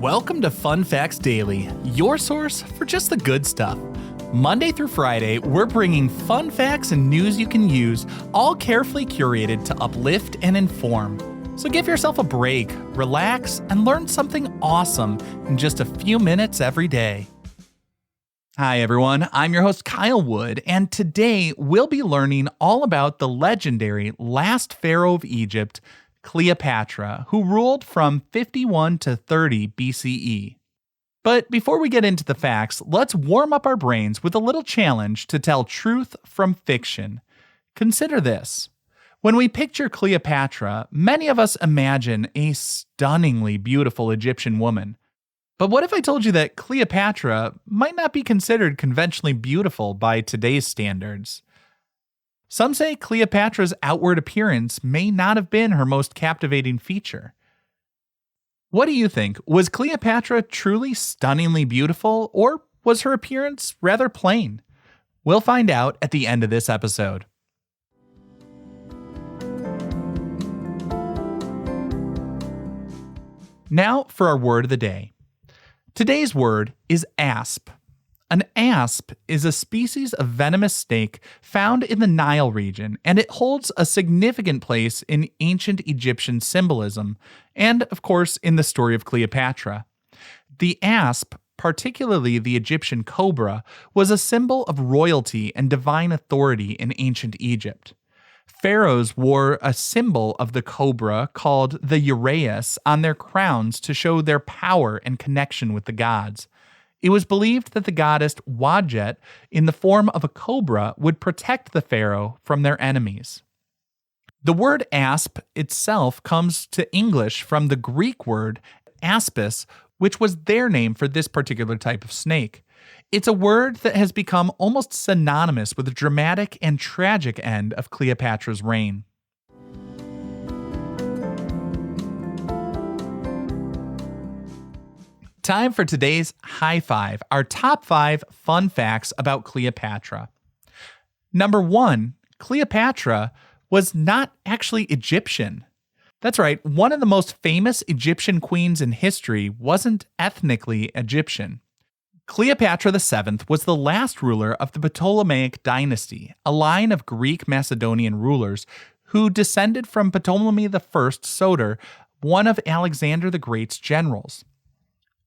Welcome to Fun Facts Daily, your source for just the good stuff. Monday through Friday, we're bringing fun facts and news you can use, all carefully curated to uplift and inform. So give yourself a break, relax, and learn something awesome in just a few minutes every day. Hi everyone, I'm your host Kyle Wood, and today we'll be learning all about the legendary last pharaoh of Egypt, Cleopatra, who ruled from 51 to 30 BCE. But before we get into the facts, let's warm up our brains with a little challenge to tell truth from fiction. Consider this. When we picture Cleopatra, many of us imagine a stunningly beautiful Egyptian woman. But what if I told you that Cleopatra might not be considered conventionally beautiful by today's standards? Some say Cleopatra's outward appearance may not have been her most captivating feature. What do you think? Was Cleopatra truly stunningly beautiful, or was her appearance rather plain? We'll find out at the end of this episode. Now for our word of the day. Today's word is asp. An asp is a species of venomous snake found in the Nile region, and it holds a significant place in ancient Egyptian symbolism, and of course in the story of Cleopatra. The asp, particularly the Egyptian cobra, was a symbol of royalty and divine authority in ancient Egypt. Pharaohs wore a symbol of the cobra called the uraeus on their crowns to show their power and connection with the gods. It was believed that the goddess Wadjet, in the form of a cobra, would protect the pharaoh from their enemies. The word asp itself comes to English from the Greek word aspis, which was their name for this particular type of snake. It's a word that has become almost synonymous with the dramatic and tragic end of Cleopatra's reign. Time for today's High Five, our top 5 fun facts about Cleopatra. Number 1, Cleopatra was not actually Egyptian. That's right, one of the most famous Egyptian queens in history wasn't ethnically Egyptian. Cleopatra VII was the last ruler of the Ptolemaic dynasty, a line of Greek Macedonian rulers who descended from Ptolemy I Soter, one of Alexander the Great's generals.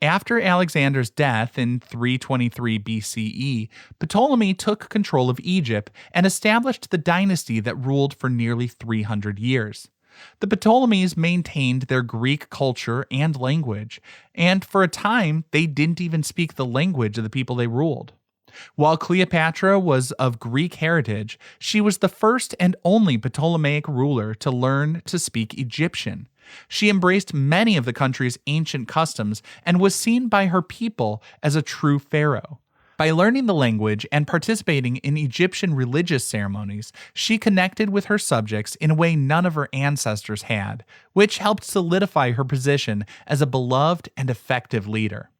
After Alexander's death in 323 BCE, Ptolemy took control of Egypt and established the dynasty that ruled for nearly 300 years. The Ptolemies maintained their Greek culture and language, and for a time, they didn't even speak the language of the people they ruled. While Cleopatra was of Greek heritage, she was the first and only Ptolemaic ruler to learn to speak Egyptian. She embraced many of the country's ancient customs and was seen by her people as a true pharaoh. By learning the language and participating in Egyptian religious ceremonies, she connected with her subjects in a way none of her ancestors had, which helped solidify her position as a beloved and effective leader.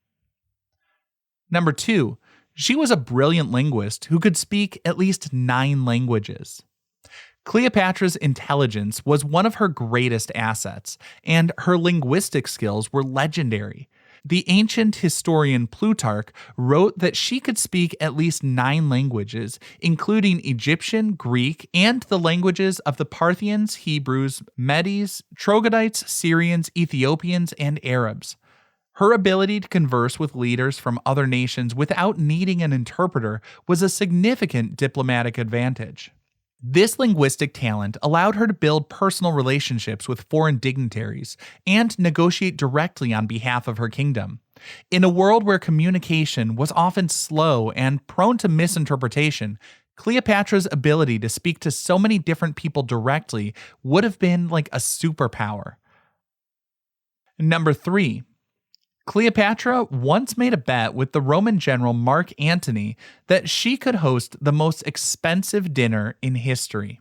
Number 2, she was a brilliant linguist who could speak at least 9 languages. Cleopatra's intelligence was one of her greatest assets, and her linguistic skills were legendary. The ancient historian Plutarch wrote that she could speak at least 9 languages, including Egyptian, Greek, and the languages of the Parthians, Hebrews, Medes, Troglodytes, Syrians, Ethiopians, and Arabs. Her ability to converse with leaders from other nations without needing an interpreter was a significant diplomatic advantage. This linguistic talent allowed her to build personal relationships with foreign dignitaries and negotiate directly on behalf of her kingdom. In a world where communication was often slow and prone to misinterpretation, Cleopatra's ability to speak to so many different people directly would have been like a superpower. Number 3. Cleopatra once made a bet with the Roman general Marc Antony that she could host the most expensive dinner in history.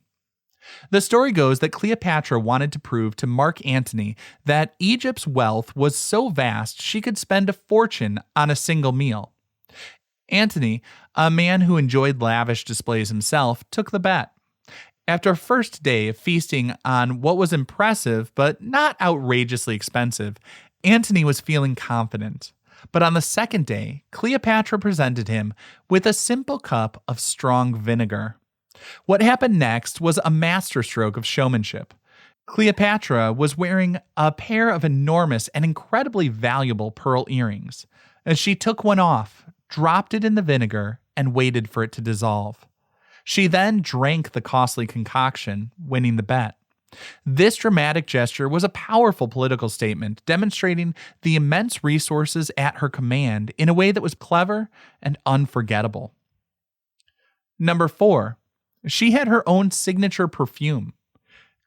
The story goes that Cleopatra wanted to prove to Marc Antony that Egypt's wealth was so vast she could spend a fortune on a single meal. Antony, a man who enjoyed lavish displays himself, took the bet. After a first day of feasting on what was impressive but not outrageously expensive, Antony was feeling confident, but on the second day, Cleopatra presented him with a simple cup of strong vinegar. What happened next was a masterstroke of showmanship. Cleopatra was wearing a pair of enormous and incredibly valuable pearl earrings. As she took one off, dropped it in the vinegar, and waited for it to dissolve. She then drank the costly concoction, winning the bet. This dramatic gesture was a powerful political statement, demonstrating the immense resources at her command in a way that was clever and unforgettable. Number 4. She had her own signature perfume.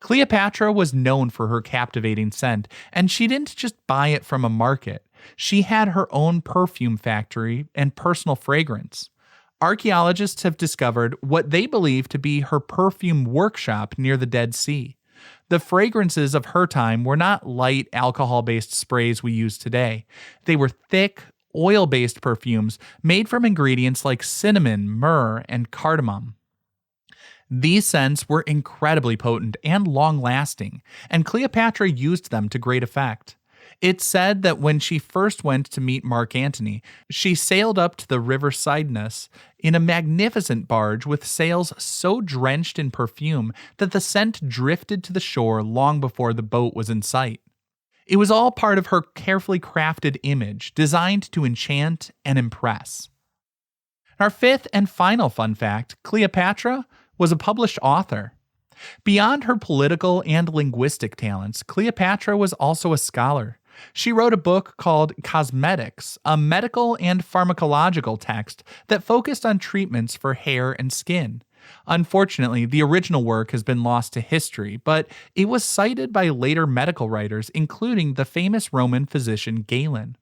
Cleopatra was known for her captivating scent, and she didn't just buy it from a market. She had her own perfume factory and personal fragrance. Archaeologists have discovered what they believe to be her perfume workshop near the Dead Sea. The fragrances of her time were not light alcohol-based sprays we use today. They were thick, oil-based perfumes made from ingredients like cinnamon, myrrh, and cardamom. These scents were incredibly potent and long-lasting, and Cleopatra used them to great effect. It's said that when she first went to meet Marc Antony, she sailed up to the river Cydnus in a magnificent barge with sails so drenched in perfume that the scent drifted to the shore long before the boat was in sight. It was all part of her carefully crafted image, designed to enchant and impress. Our fifth and final fun fact, Cleopatra was a published author. Beyond her political and linguistic talents, Cleopatra was also a scholar. She wrote a book called Cosmetics, a medical and pharmacological text that focused on treatments for hair and skin. Unfortunately, the original work has been lost to history, but it was cited by later medical writers, including the famous Roman physician Galen.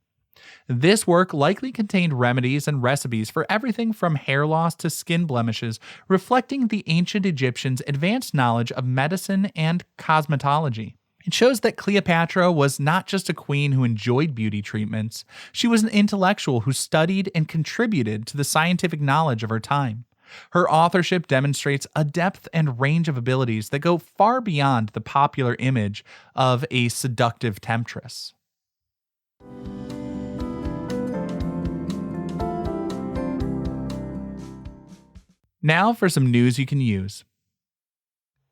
This work likely contained remedies and recipes for everything from hair loss to skin blemishes, reflecting the ancient Egyptians' advanced knowledge of medicine and cosmetology. It shows that Cleopatra was not just a queen who enjoyed beauty treatments, she was an intellectual who studied and contributed to the scientific knowledge of her time. Her authorship demonstrates a depth and range of abilities that go far beyond the popular image of a seductive temptress. Now for some news you can use.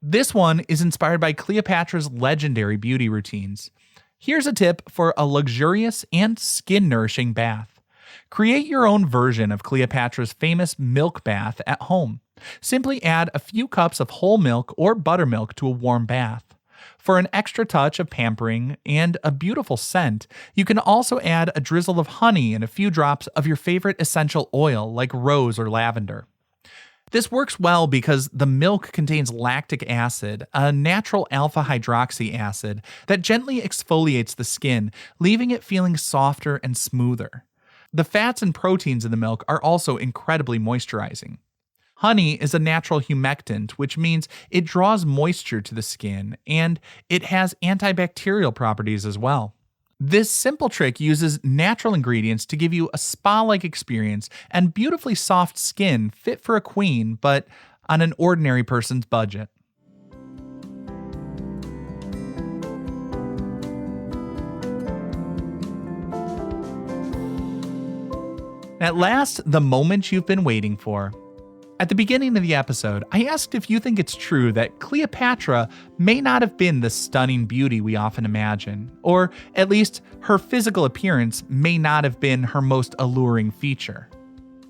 This one is inspired by Cleopatra's legendary beauty routines. Here's a tip for a luxurious and skin-nourishing bath. Create your own version of Cleopatra's famous milk bath at home. Simply add a few cups of whole milk or buttermilk to a warm bath. For an extra touch of pampering and a beautiful scent, you can also add a drizzle of honey and a few drops of your favorite essential oil like rose or lavender. This works well because the milk contains lactic acid, a natural alpha hydroxy acid that gently exfoliates the skin, leaving it feeling softer and smoother. The fats and proteins in the milk are also incredibly moisturizing. Honey is a natural humectant, which means it draws moisture to the skin, and it has antibacterial properties as well. This simple trick uses natural ingredients to give you a spa-like experience and beautifully soft skin fit for a queen, but on an ordinary person's budget. At last, the moment you've been waiting for. At the beginning of the episode, I asked if you think it's true that Cleopatra may not have been the stunning beauty we often imagine, or at least her physical appearance may not have been her most alluring feature.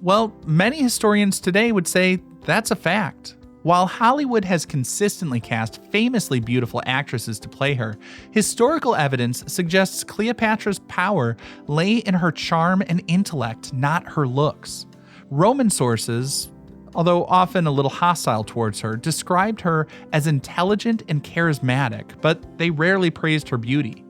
Well, many historians today would say that's a fact. While Hollywood has consistently cast famously beautiful actresses to play her, historical evidence suggests Cleopatra's power lay in her charm and intellect, not her looks. Roman sources, although often a little hostile towards her, described her as intelligent and charismatic, but they rarely praised her beauty.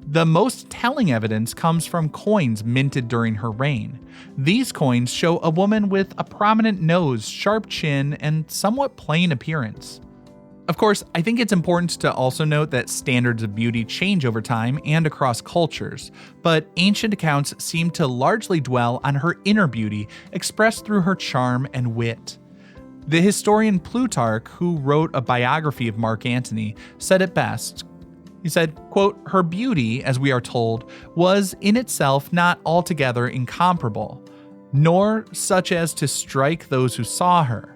The most telling evidence comes from coins minted during her reign. These coins show a woman with a prominent nose, sharp chin, and somewhat plain appearance. Of course, I think it's important to also note that standards of beauty change over time and across cultures, but ancient accounts seem to largely dwell on her inner beauty, expressed through her charm and wit. The historian Plutarch, who wrote a biography of Marc Antony, said it best, He said, quote, "Her beauty, as we are told, was in itself not altogether incomparable, nor such as to strike those who saw her.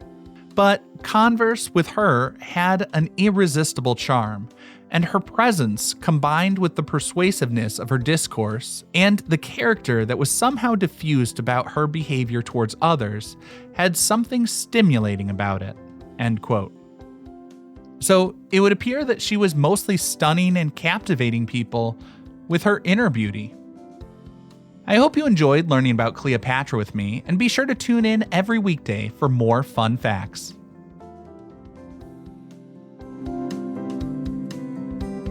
But converse with her had an irresistible charm, and her presence, combined with the persuasiveness of her discourse and the character that was somehow diffused about her behavior towards others, had something stimulating about it." End quote. So it would appear that she was mostly stunning and captivating people with her inner beauty. I hope you enjoyed learning about Cleopatra with me, and be sure to tune in every weekday for more fun facts.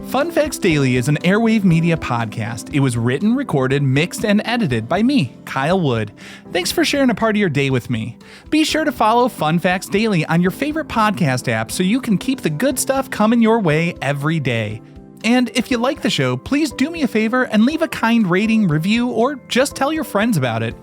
Fun Facts Daily is an Airwave Media podcast. It was written, recorded, mixed, and edited by me, Kyle Wood. Thanks for sharing a part of your day with me. Be sure to follow Fun Facts Daily on your favorite podcast app so you can keep the good stuff coming your way every day. And if you like the show, please do me a favor and leave a kind rating, review, or just tell your friends about it.